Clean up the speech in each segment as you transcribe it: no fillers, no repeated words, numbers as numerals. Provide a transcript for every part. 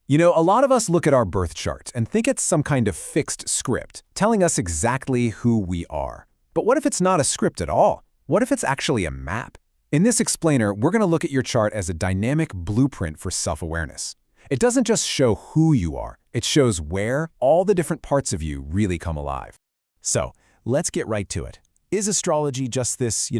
You know, a lot of us look at our birth chart and think it's some kind of fixed script, telling us exactly who we are. But what if it's not a script at all? What if it's actually a map? In this explainer, we're going to look at your chart as a dynamic blueprint for self-awareness. It doesn't just show who you are, it shows where all the different parts of you really come alive. So, let's get right to it. Is astrology just this,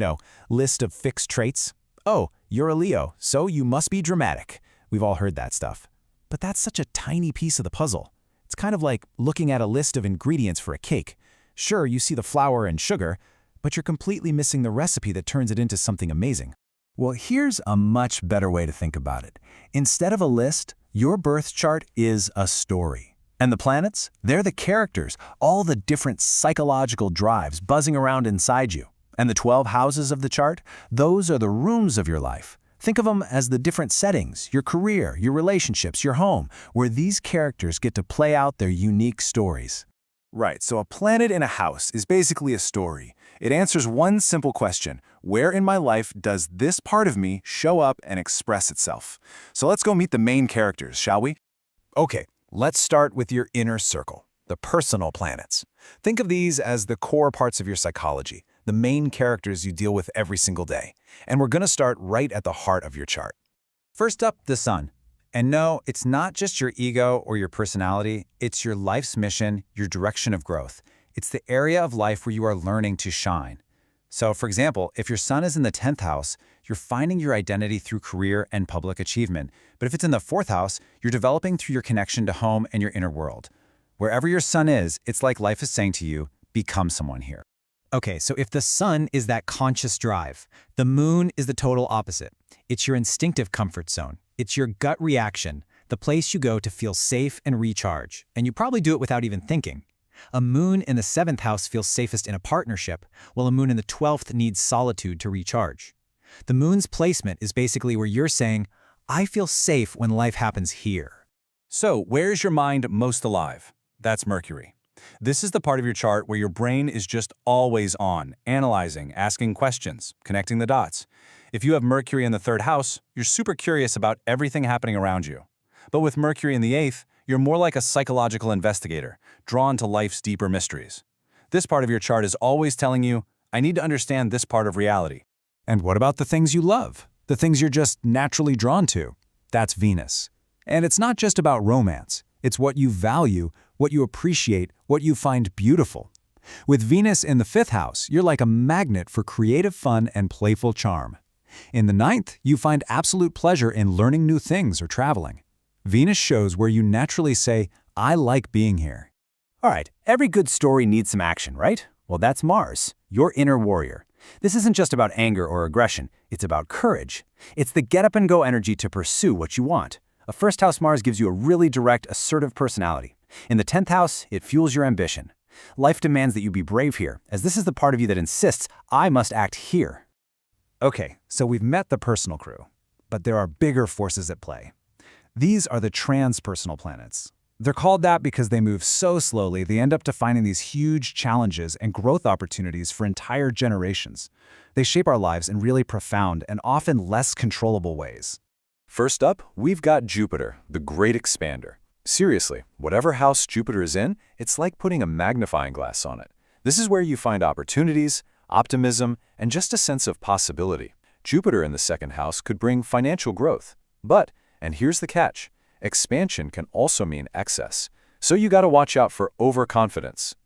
list of fixed traits? Oh, you're a Leo, so you must be dramatic. We've all heard that stuff. But that's such a tiny piece of the puzzle. It's kind of like looking at a list of ingredients for a cake. Sure, you see the flour and sugar, but you're completely missing the recipe that turns it into something amazing. Well, here's a much better way to think about it. Instead of a list, your birth chart is a story. And the planets? They're the characters, all the different psychological drives buzzing around inside you. And the 12 houses of the chart? Those are the rooms of your life. Think of them as the different settings, your career, your relationships, your home, where these characters get to play out their unique stories. Right, so a planet in a house is basically a story. It answers one simple question: where in my life does this part of me show up and express itself? So let's go meet the main characters, shall we? Okay, let's start with your inner circle, the personal planets. Think of these as the core parts of your psychology, the main characters you deal with every single day. And we're going to start right at the heart of your chart. First up, the sun. And no, it's not just your ego or your personality, it's your life's mission, your direction of growth. It's the area of life where you are learning to shine. So, for example, if your sun is in the 10th house, you're finding your identity through career and public achievement. But if it's in the 4th house, you're developing through your connection to home and your inner world. Wherever your sun is, it's like life is saying to you, become someone here. Okay, so if the sun is that conscious drive, the moon is the total opposite. It's your instinctive comfort zone. It's your gut reaction, the place you go to feel safe and recharge. And you probably do it without even thinking. A moon in the 7th house feels safest in a partnership, while a moon in the 12th needs solitude to recharge. The moon's placement is basically where you're saying, I feel safe when life happens here. So, where's your mind most alive? That's Mercury. This is the part of your chart where your brain is just always on, analyzing, asking questions, connecting the dots. If you have Mercury in the 3rd house, you're super curious about everything happening around you. But with Mercury in the 8th, you're more like a psychological investigator, drawn to life's deeper mysteries. This part of your chart is always telling you, I need to understand this part of reality. And what about the things you love? The things you're just naturally drawn to? That's Venus. And it's not just about romance. It's what you value, what you appreciate, what you find beautiful. With Venus in the 5th house, you're like a magnet for creative fun and playful charm. In the 9th, you find absolute pleasure in learning new things or traveling. Venus shows where you naturally say, I like being here. All right, every good story needs some action, right? Well, that's Mars, your inner warrior. This isn't just about anger or aggression, it's about courage. It's the get-up-and-go energy to pursue what you want. A 1st house Mars gives you a really direct, assertive personality. In the 10th house, it fuels your ambition. Life demands that you be brave here, as this is the part of you that insists, I must act here. Okay, so we've met the personal crew, but there are bigger forces at play. These are the transpersonal planets. They're called that because they move so slowly they end up defining these huge challenges and growth opportunities for entire generations. They shape our lives in really profound and often less controllable ways. First up, we've got Jupiter, the great expander. Seriously, whatever house Jupiter is in, it's like putting a magnifying glass on it. This is where you find opportunities, optimism, and just a sense of possibility. Jupiter in the 2nd house could bring financial growth. But, and here's the catch, expansion can also mean excess. So you gotta watch out for overconfidence.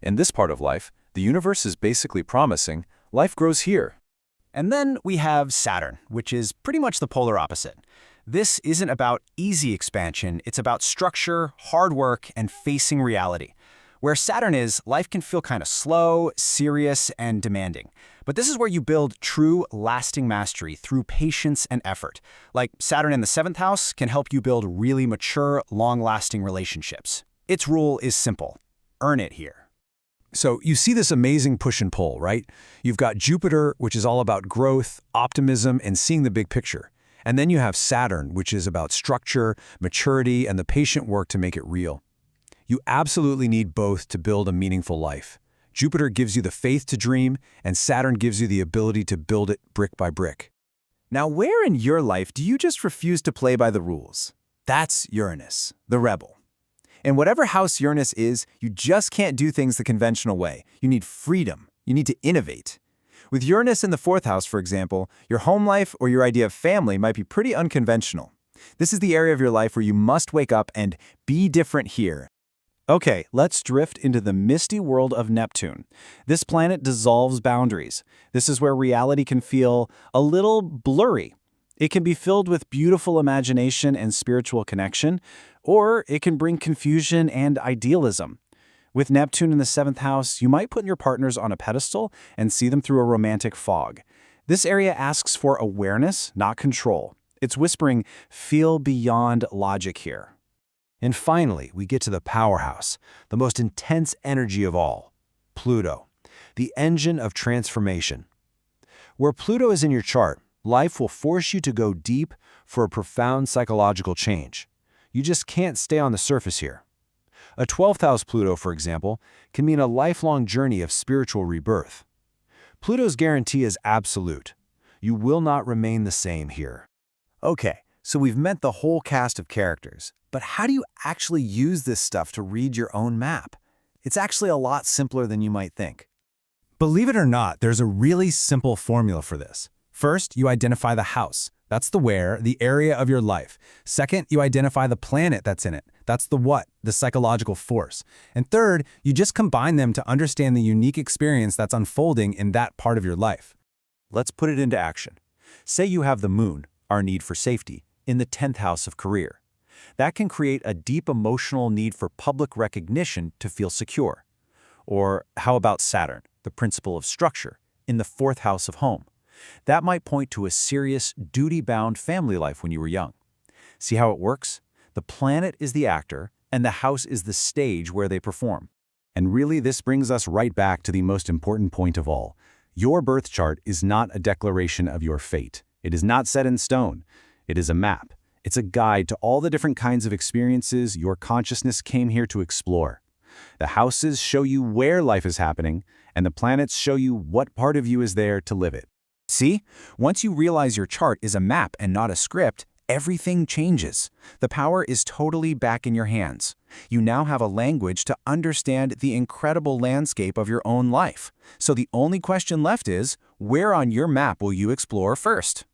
In this part of life, the universe is basically promising, life grows here. And then we have Saturn, which is pretty much the polar opposite. This isn't about easy expansion, it's about structure, hard work, and facing reality. Where Saturn is, life can feel kind of slow, serious, and demanding. But this is where you build true, lasting mastery through patience and effort. Like Saturn in the 7th house can help you build really mature, long-lasting relationships. Its rule is simple: earn it here. So you see this amazing push and pull, right? You've got Jupiter, which is all about growth, optimism, and seeing the big picture. And then you have Saturn, which is about structure, maturity, and the patient work to make it real. You absolutely need both to build a meaningful life. Jupiter gives you the faith to dream, and Saturn gives you the ability to build it brick by brick. Now, where in your life do you just refuse to play by the rules? That's Uranus, the rebel. In whatever house Uranus is, you just can't do things the conventional way. You need freedom. You need to innovate. With Uranus in the 4th house, for example, your home life or your idea of family might be pretty unconventional. This is the area of your life where you must wake up and be different here. Okay, let's drift into the misty world of Neptune. This planet dissolves boundaries. This is where reality can feel a little blurry. It can be filled with beautiful imagination and spiritual connection, or it can bring confusion and idealism. With Neptune in the 7th house, you might put your partners on a pedestal and see them through a romantic fog. This area asks for awareness, not control. It's whispering, feel beyond logic here. And finally, we get to the powerhouse, the most intense energy of all, Pluto, the engine of transformation. Where Pluto is in your chart, life will force you to go deep for a profound psychological change. You just can't stay on the surface here. A 12th house Pluto, for example, can mean a lifelong journey of spiritual rebirth. Pluto's guarantee is absolute. You will not remain the same here. Okay, so we've met the whole cast of characters, but how do you actually use this stuff to read your own map? It's actually a lot simpler than you might think. Believe it or not, there's a really simple formula for this. First, you identify the house. That's the where, the area of your life. Second, you identify the planet that's in it. That's the what, the psychological force. And third, you just combine them to understand the unique experience that's unfolding in that part of your life. Let's put it into action. Say you have the moon, our need for safety, in the 10th house of career. That can create a deep emotional need for public recognition to feel secure. Or how about Saturn, the principle of structure, in the 4th house of home? That might point to a serious, duty-bound family life when you were young. See how it works? The planet is the actor, and the house is the stage where they perform. And really, this brings us right back to the most important point of all. Your birth chart is not a declaration of your fate. It is not set in stone. It is a map. It's a guide to all the different kinds of experiences your consciousness came here to explore. The houses show you where life is happening, and the planets show you what part of you is there to live it. See? Once you realize your chart is a map and not a script, everything changes. The power is totally back in your hands. You now have a language to understand the incredible landscape of your own life. So the only question left is, where on your map will you explore first?